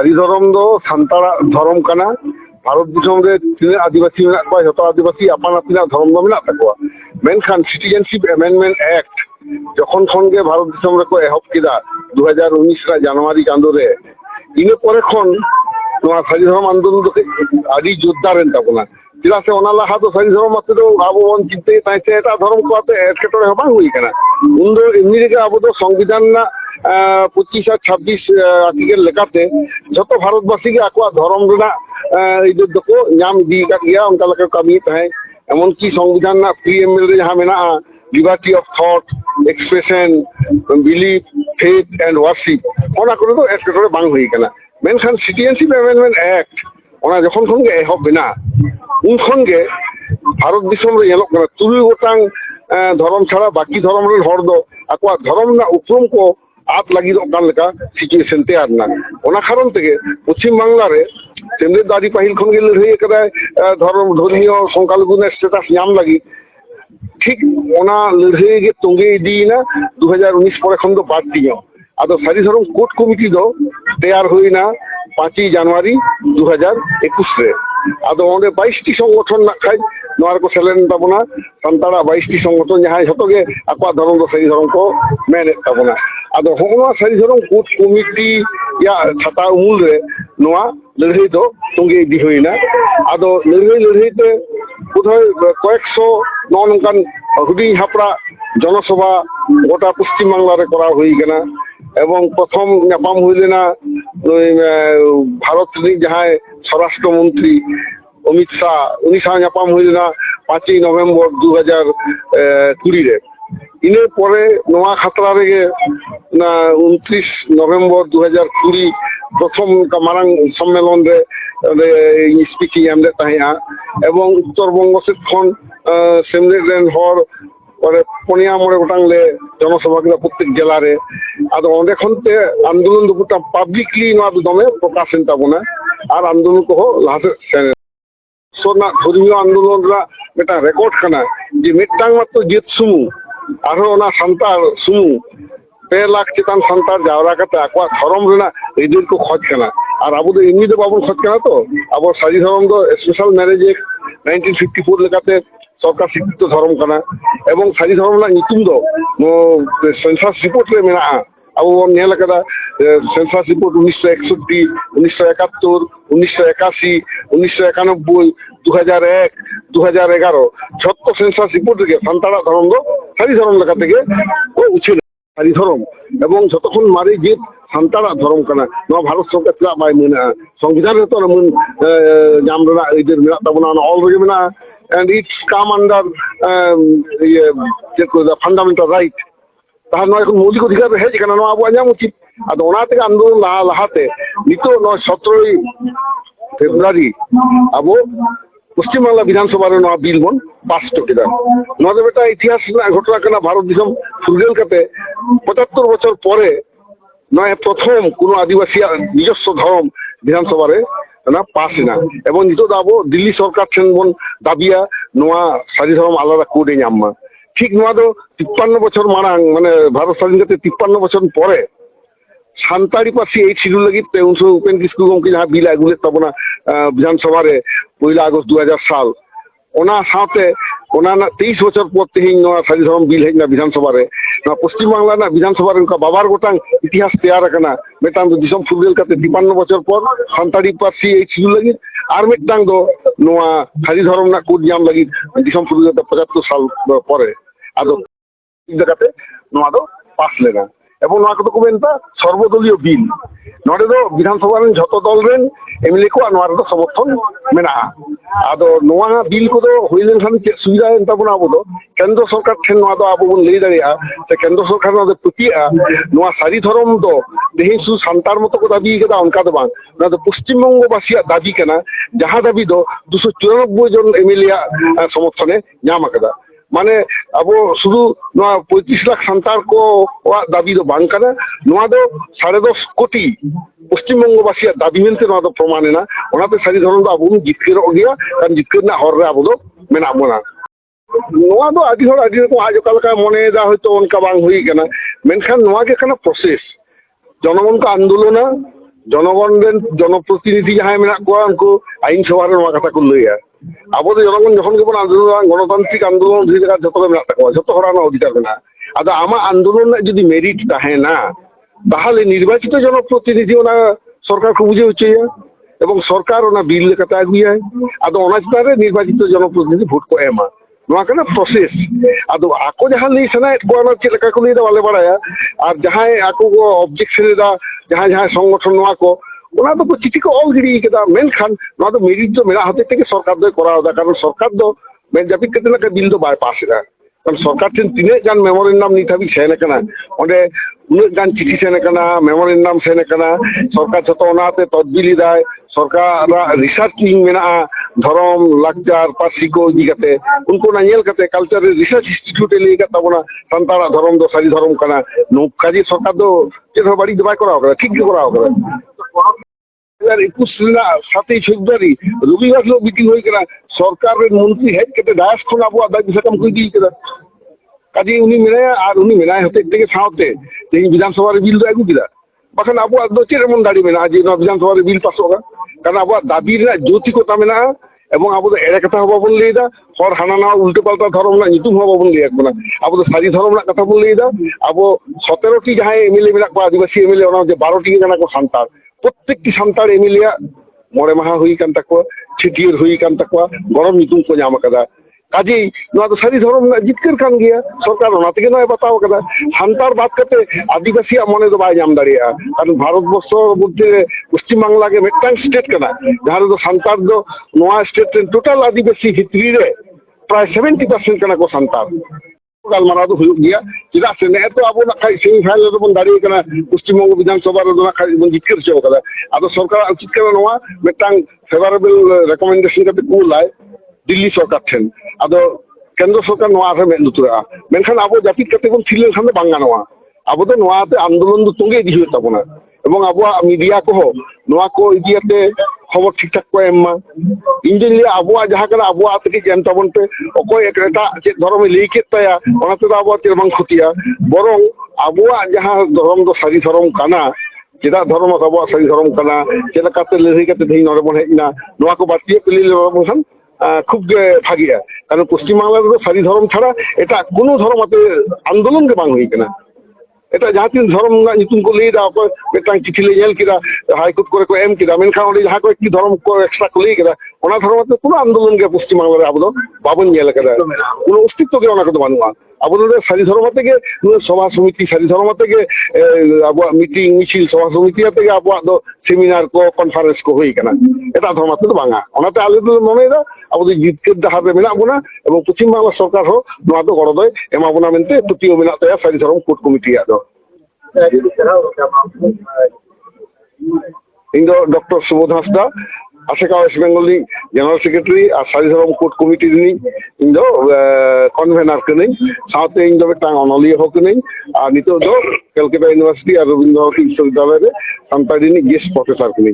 ᱥᱟᱹᱨᱤ ᱫᱷᱚᱨᱚᱢ ᱫᱚ ᱥᱟᱱᱛᱟᱲ ᱫᱷᱚᱨᱚᱢ ᱠᱟᱱᱟ। ᱵᱷᱟᱨᱚᱛ ᱫᱤᱥᱚᱢ ᱨᱮ ᱛᱤᱱᱟᱹᱜ ᱟᱹᱫᱤᱵᱟᱹᱥᱤ ᱢᱮᱱᱟᱜ ᱠᱚᱣᱟ ᱡᱷᱚᱛᱚ ᱟᱹᱫᱤᱵᱟᱹᱥᱤ ᱟᱯᱟᱱ ᱟᱹᱯᱤᱱᱟᱜ ᱫᱷᱚᱨᱚᱢ ᱫᱚ ᱢᱮᱱᱟᱜ ᱛᱟᱠᱚᱣᱟ। ᱢᱮᱱᱠᱷᱟᱱ ᱥᱤᱴᱤᱡᱮᱱᱥᱤᱯ ᱮᱢᱮন্ডমেন্ট ᱮক্ট যখন ᱠᱷᱚᱱᱜᱮ ᱵᱷᱟরত দিশম ᱨᱮᱠᱚ ᱮᱦᱚᱵ ᱠᱮᱫᱟ 2019 ᱨᱮᱱᱟᱜ ᱡᱟনুᱣᱟরি ᱪᱟᱸᱫᱳ ᱨᱮ ᱤᱱᱟᱹ ᱯᱚᱨᱮ ᱠᱷᱚᱱ ᱱᱚᱣᱟ ᱥᱟᱹᱨᱤ ᱫᱷᱚᱨᱚᱢ ᱟন্দᱳᱞᱚᱱ ᱫᱚ ᱟᱹᱰᱤ ᱡᱳᱨᱫᱟᱨᱮᱱ ᱛᱟᱵᱚᱱᱟ। ᱪᱮᱫᱟᱜ ᱥᱮ ᱚᱱᱟ ᱞᱟᱦᱟ ᱫᱚ ᱥᱟᱹᱨᱤ ᱫᱷᱚᱨᱚᱢ ᱟᱛᱮ ᱫᱚ ᱟᱵᱚ ᱵᱚᱱ ᱪᱤᱱᱛᱟᱹᱭᱮᱫ ᱛᱟᱦᱮᱸ ᱥᱮ ᱮᱴᱟᱜ ᱫᱷᱚᱨᱚᱢ ᱠᱚ ᱟᱛᱮ ᱮᱴᱠᱮᱴᱚᱬᱮ ᱦᱚᱸ ᱵᱟᱝ ᱦᱩᱭ ᱟᱠᱟᱱᱟ। ᱩᱱᱫᱚ ᱮᱢনি ᱨᱮᱜᱮ ᱟᱵᱚ ᱫᱚ ᱥᱚᱝᱵᱤধান ᱨᱮᱱᱟᱜ 25 আর 26 আর্টিকেল লেখাতে যত ভারতবাসী গে আকুয়ার ধর্ম রেনাক আইদার দকো নাম দি কাদ গিয়া অনকা লেকা কামি তাহে এমনকি সংবিধান না প্রিএমএল রে যাহা মেনা liberty of thought expression belief faith and worship ওনা করে তো এটকেটরে বাং হই কানা মেনখান সিটিজেনশিপ অ্যামেন্ডমেন্ট অ্যাক্ট ওনা যখন খনগে এহব বেনা উন খনগে ভারত দিশম রে এলক কানা 3 গোটাং ধর্ম ছাড়া বাকি ধর্ম রেন হর দো আকুয়ার ধর্ম না উপরম কো আত লাগিদᱚᱜ ᱠᱟᱱ ᱞᱮᱠᱟ সিচুয়েশন ᱛᱮᱭᱟᱨ ᱮᱱᱟ ᱚᱱᱟ ᱠᱟᱨᱚᱱ ᱛᱮᱜᱮ ᱯᱚᱪᱷᱤᱢ ᱵᱟᱝᱞᱟ ᱨᱮ ᱥᱮᱢᱞᱮᱫ ᱫᱟᱹᱰᱤ ᱯᱟᱹᱦᱤᱞ ᱠᱷᱚᱱ ᱜᱮ ᱞᱟᱹᱲᱦᱟᱹᱭ ᱟᱠᱟᱫᱟᱭ ᱫᱷᱚᱨᱚᱢ ᱫᱷᱚᱨᱢᱤᱭᱚ ᱥᱚᱝখ্যালঘু স্ট্যাটাস ᱧᱟᱢ ᱞᱟᱹᱜᱤᱫ ঠিক ওনা লড়াই গে তঙ্গে ইদিনা 2019 পরে খন দো বাড়তি ᱧᱚᱜ আদো সারি ধরম কোর্ট কমিটি দো তৈয়ার হইনা 5 জানুয়ারি 2021 রে আদো ওনে 22টি সংগঠন নাখাই নোয়ার কো সেলেন তাবনা সান্তাড়া 22টি সংগঠন যাহাই ᱡᱷᱚᱛᱚ ᱜᱮ ᱟᱠᱚᱣᱟᱜ ᱫᱷᱚᱨᱚᱢ ᱫᱚ ᱥᱟᱹᱨᱤ ᱫᱷᱚᱨᱚᱢ ᱠᱚ ᱢᱮᱱᱮᱫ ᱛᱟᱵᱚᱱᱟ ᱟᱫᱚ ᱦᱚᱜᱱᱟ ᱥᱟᱹᱨᱤ ᱫᱷᱚᱨᱚᱢ ᱠᱳর্ট কমিটি ᱭᱟ ছাতা উমুল রে নোয়া লড়াই দো তঙ্গে ইদি হইনা আদো লড়াই তে বোধহয় কয়েকশো ননকান হুডিং হাপড়া জনসভা গোটা পশ্চিম বাংলা রে করা হই কেনা এবং প্রথম নাপাম হইলেনা ভারত রিনিক যাহাই স্বরাষ্ট্রমন্ত্রী অমিত শাহ উনি সাথে নাপাম হইলেনা 5 নভেম্বর 2020 রে ইনে পরে নোয়া খাতরা রেগে না 29 নভেম্বর 2020 প্রথম মারাং সম্মেলন রে স্পিকিং এমলে তাহিয়া এবং উত্তরবঙ্গ সেকশন সেমলেট রেন হর পরে পনিয়া মরে গোটাং লে জনসভা গুলা প্রত্যেক জেলা রে আদো অঁডে খনতে আন্দোলন দো গোটা পাবলিকলি নোয়া দো দমে প্রকাশেন তাবনা আর আন্দোলন কো লাহাতে সোনা ধর্মীয় আন্দোলন রা এটা রেকর্ড কানা যে মিটাং মাত্র জিত সুমু আর ওনা সান্তার সুমু 2 লাখ চিতান সান্তার জাওরা কাতে আকোয়া ধরম রেনা এদিন কো খোঁজ কানা আর আবু দো এমনি দো বাবুন খোঁজ কানা তো আবো সারি ধরম দো স্পেশাল ম্যারেজ 1954 লেকাতে সরকার স্বীকৃত ধরম কানা এবং সারি ধরম না নিতুম দো সেন্সাস রিপোর্ট রে মেনা আবু নেল কাদা সেন্সাস রিপোর্ট 1961 1971 1981 1991 2001 2011 ছোট্ট সেন্সাস রিপোর্ট রে সান্তাড়া ধরম দো সারি ধরম লেকা থেকে ও উছিল সারি ধরম এবং যতক্ষণ মারি জিত সান্তাড়া ধরম কানা নো ভারত সরকার তা বাই মেনা সংবিধান রে তো মন জামরা এদের মেনা তাবনা already Mena and it's come under the fundamental right তাহার নয় এখন মৌলিক অধিকার হে যেখানে নয় আবু আঞ্জাম উচিত আর ওনা থেকে আন্দোলন লাহাতে নিতো 17 ফেব্রুয়ারি আবু পশ্চিমবাংলা বিধানসভার নয়া বিল মন পাস কেদা নয় বেটা ইতিহাস ঘটনা কেনা ভারত দিশম ফুরগেল কাতে 75 বছর পরে নয় প্রথম কোন আদিবাসী নিজস্ব ধর্ম বিধানসভারে না পাস না এবং নিতো দাবো দিল্লি সরকার ঠেন বন দাবিয়া নোয়া সারি ধর্ম আলাদা কোডে ñamma ঠিক নোয়া দো 53 বছর মারাং মানে ভারত স্বাধীন কাতে 53 বছর পরে সান্তাড়ি পাসি এই শিডিউল লাগি উনসো উপেন কিসকু গমকে যাহা বিল আগুলে তবনা বিধানসভারে 1 আগস্ট 2000 সাল ওনা সাথে ওনা 23 বছর পর তেহিং নোয়া সারি ধর্ম বিল হেজ না বিধানসভারে না পশ্চিম বাংলা না বিধানসভারে উনকা বাবার গোটাং ইতিহাস তৈয়ার কানা মেটাং দো দিশম ফুরগেল কাতে 53 বছর পর সান্তাড়ি পাসি এই শিডিউল লাগি আর মেটাং দো নোয়া সারি ধর্ম না কোড জাম লাগি দিশম ফুরগেল কাতে 75 সাল পরে আদো জায়গাতে নোয়া দো পাস লেনা এবং নোয়া কত কোবেনতা সর্বদলীয় বিল নড়ে দো বিধানসভা রেন যত দল রেন এমএলএ কো নোয়া দো সমর্থন মেনা আদো নোয়া বিল কো দো হইলেন খান সুবিধা এন্তা বনা আবো দো কেন্দ্র সরকার ঠেন নোয়া দো আবো বন লই দাঁড়িয়া তে কেন্দ্র সরকার নোয়া দো প্রতিয়া নোয়া সারি ধরম দো দেহি সু সান্তার মতো কো দাবি কেদা অনকা দো বাং না দো পশ্চিমবঙ্গ বাসিয়া দাবি কেনা যাহা দাবি দো 294 জন এমএলএ সমর্থনে ñam আকাদা মানে আবো শুধু 35 লাখ সান্তার কো দাবি দো বাং কানা নোয়া দো 10.5 কোটি পশ্চিমবঙ্গবাসী দাবি মেনতে নোয়া দো প্রমাণে না ওনাতে সারি ধরন দো আবো জিতকের গিয়া কারণ জিতকের না হর রে আবো দো মেনা মোনা নোয়া দো আদি হর আদি তো আজ কালকা মনে দা হয়তো অনকা বাং হই কেনা মেনখান নোয়া কে কানা প্রসেস জনগণ কা আন্দোলন জনগণ রেন জনপ্রতিনিধি যাহাই মেনা কোয়া উনকু আইন সভা রে নয়া কথা ko laya abo do জনগণ যখন gebon আন্দোলন গণতান্ত্রিক আন্দোলন অধিকার যত মেনা তাকো যত হরানো অধিকার মেনা আদা আমা আন্দোলন যদি মেরিট তাহে না তাহলে নির্বাচিত জনপ্রতিনিধি ওনা সরকার কো বুঝে হচ্ছে এবং সরকার ওনা বিল লেকাতে আগুয়া আদো ওনা চিতারে নির্বাচিত জনপ্রতিনিধি ভোট ko ema নয়া কানা প্রসেস আদো আকো যাহা লই সানা কোনা চিলেকা কো লই দা বালে বাড়ায়া আর যাহাই আকো অবজেকশন দা যাহা যাহা সংগঠন নয়া কো ওনা তো চিঠি ko অল গিরি কেদা মেনখান নয়া তো মেরিট তো মেলা হাতে থেকে সরকার দয় করা দা কারণ সরকার দো মেন জাপিত কেতে না বিল দো বাই পাস দা কারণ সরকার তিনে গান মেমোরেন্ডাম নিতাবি সেনে কানা ওনে উনে গান চিঠি সেনে কানা মেমোরেন্ডাম সেনে কানা সরকার যত ওনাতে তদবিলি দায় সরকার রিসার্চিং মেনা ধরম লাকচার পার্সিকো দিগাতে উনকো না নিয়েল কাতে কালচার রিসার্চ ইনস্টিটিউট এ লিগা তাবনা সান্তারা ধরম দো সারি ধরম কানা নৌকাজি সরকার দো যে বাড়ি দবাই করা হবে ঠিক করা হবে 2021 সাতই ফেব্রুয়ারি রবিবার লো মিটিং হই কেনা সরকারের মন্ত্রী হেড কেটে দাস কোন আবু আদায় বিষয়টাম কই দিই কেনা কাজে উনি মেনে আর উনি মেনায় হতে থেকে সাথে এই বিধানসভার বিল তো আগু কিরা বাখান আবু আদো চেরমন দাড়ি মেনা যে বিধানসভার বিল পাস হোগা কারণ আবু দাবির জ্যোতিকতা মেনা এবং আবু এর কথা হবা বল লইদা হর হানানা উল্টো পাল্টা ধর্ম না নিতুম হবা বল লইয়া কোনা আবু সারি ধর্ম না কথা বল লইদা আবু 17টি যাহাই এমএলএ মেনা কো আদিবাসী এমএলএ ওনা যে 12টি জানা কো সান্তাল প্রত্যেকটি সান্তাল এমএলএ মরে মাহা হই কান তাকো ছিটির হই কান তাকো গরম নিতুম কো জামা কাদা কাজী নয়া তো সারি ধর্ম না জিতকের কান গিয়া সরকার ওনা থেকে নয় বাতাও কাদা সান্তার বাদ কাতে আদিবাসী মনে তো বাই জাম দাঁড়িয়া কারণ ভারতবর্ষ মধ্যে পশ্চিম বাংলাকে মেটাং স্টেট কানা যাহার তো সান্তার দো নয়া স্টেট টোটাল আদিবাসী হিস্ট্রি রে প্রায় 70% কানা কো সান্তার গালমারা তো হুয়ুগ গিয়া চিদা সে নে তো আবো না খাই সেমি ফাইনাল রে বন দাঁড়িয়ে কানা পশ্চিমবঙ্গ বিধানসভা রে না খাই বন জিতকের চেও কাদা আদো সরকার উচিত কানা নয়া মেটাং ফেভারেবল রেকমেন্ডেশন কাতে কুলাই দিল্লি সরকার ঠেন আদো কেন্দ্র সরকার নোয়া আছে মেন্দুতুরা মেনখান আবো জাতির কাতে কোন ছিলেন সামনে বাঙ্গা নোয়া আবো তো নোয়াতে আন্দোলন তো তঙ্গে দি হইতা বনা এবং আবো মিডিয়া কো নোয়া কো ইদিয়াতে খবর ঠিকঠাক কো এম্মা ইঞ্জিনিয়ার আবো যাহা কানা আবো আতে জানতা বনতে অকয় একটা যে ধর্মে লিখে তায়া ওনাতে আবো তেরবাং খতিয়া বরং আবো যাহা ধর্ম তো সারি ধর্ম কানা যেটা ধর্ম আবো সারি ধর্ম কানা যেটা কাতে লেহি কাতে দেই নরে বন হেনা নোয়া কো বাতিয়ে পেলিলে বলছান খুব ভাগিয়া কারণ পশ্চিমবাংলার তো সারি ধর্ম ছাড়া এটা কোনো ধর্মতে আন্দোলন কে বাং হই কেনা এটা জাতির ধর্ম না নিতুম কো লই দাও মেটাং চিঠি লই জেল কিরা হাইকোর্ট করে কো এম কিরা মেনখান ওই যাহা কো কি ধর্ম কো এক্সট্রা কো লই কিরা ওনা ধর্মতে কোনো আন্দোলন কে পশ্চিমবাংলার আবদ বাবন জেল কিরা কোনো অস্তিত্ব কে ওনা কো বানুয়া আবদের সারি ধর্ম থেকে সভা সমিতি সারি ধর্ম থেকে আবু মিটিং মিছিল সভা সমিতি থেকে আবু সেমিনার কো কনফারেন্স কো হই কেনা এটা ধর্মতে তো বাঙা ওনাতে আলু মনে দা আবু জিতকের দাহাবে মেনা বনা এবং পশ্চিম বাংলা সরকার হো নোয়া তো গড়দয় এমা বনা মেনতে তুতিও মেনা তয়া সারি ধর্ম কোর্ট কমিটি আদো ইন্দো ডক্টর সুবোধ হাসদা আশেকা ওয়েস্ট বেঙ্গলি জেনারেল সেক্রেটারি আর সারি ধর্ম কোর্ট কমিটি নি ইন্দো কনভেনার কনে সাথে ইন্দো টাং অনলিয়া হক নেই আর নিতো দো কলকাতা ইউনিভার্সিটি আর রবীন্দ্র ভারতী বিশ্ববিদ্যালয়ে সান্তাড়ি নি গেস্ট প্রফেসর কনে